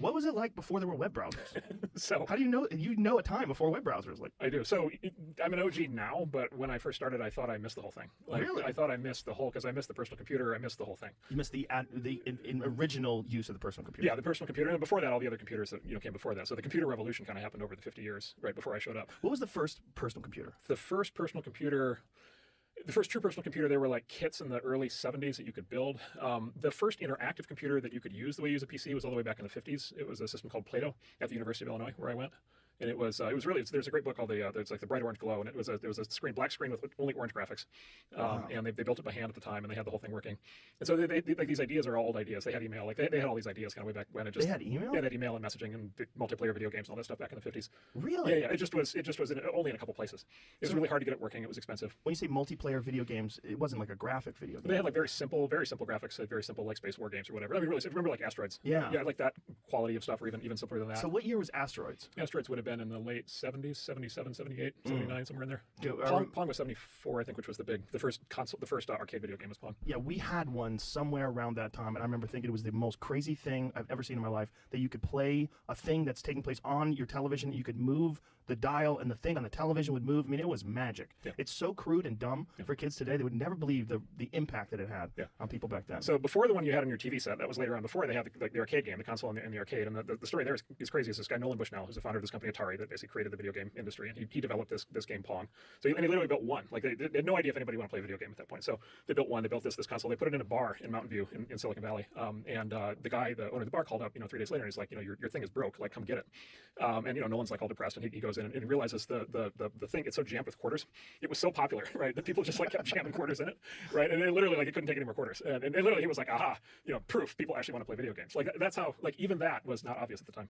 What was it like before there were web browsers? So How do you know? You know a time before web browsers. Like, I do. So I'm an OG now, but when I first started, I thought I missed the whole thing. Like, Really? I thought I missed the whole, because I missed the personal computer. I missed the whole thing. you missed the original use of the personal computer. Yeah, the personal computer, and before that, all the other computers that came before that. So the computer revolution kind of happened over the 50 years, right before I showed up. What was the first personal computer? The first personal computer. The first true personal computer, there were like kits in the early 70s that you could build. The first interactive computer that you could use the way you use a PC was all the way back in the 50s. It was a system called Plato at the University of Illinois, where I went. And it was really, there's a great book called it's like the Bright Orange Glow, and it was a screen, black screen with only orange graphics. And they built it by hand at the time, and they had the whole thing working. And so they like, these ideas are all old ideas. They had email, like they had all these ideas kind of way back when. They had email? Yeah, they had email and messaging and multiplayer video games and all that stuff back in the 50s. Really? Yeah. It just was only in a couple places. It was really hard to get it working. It was expensive. When you say multiplayer video games, it wasn't like a graphic video game. They had like very simple graphics, like very simple like Space War games or whatever. I mean, really, remember like Asteroids? Yeah. Yeah, like that quality of stuff, or even simpler than that. So what year was Asteroids? Asteroids would have been in the late 70s, 77, 78, 79, somewhere in there. Pong was 74, I think, which was the first console, the first arcade video game was Pong. Yeah, we had one somewhere around that time, and I remember thinking it was the most crazy thing I've ever seen in my life, that you could play a thing that's taking place on your television, you could move the dial, and the thing on the television would move. I mean, it was magic. Yeah. It's so crude and dumb for kids today. They would never believe the impact that it had on people back then. So before the one you had on your TV set, that was later on, before they had the arcade game, the console and the arcade. And the story there is crazy. It's this guy, Nolan Bushnell, who's the founder of this company, Atari, that basically created the video game industry. And he developed this game Pong. So he literally built one. Like they had no idea if anybody wanted to play a video game at that point. So they built one. They built this console. They put it in a bar in Mountain View in Silicon Valley. The owner of the bar called up 3 days later, and he's like, your thing is broke. Like, come get it. And Nolan's like all depressed, and he goes in and realizes the thing, it's so jammed with quarters. It was so popular, right, that people just like kept jamming quarters in it, right? And it literally, like, it couldn't take any more quarters. And literally he was like, aha, proof people actually want to play video games. Like, that's how, like, even that was not obvious at the time.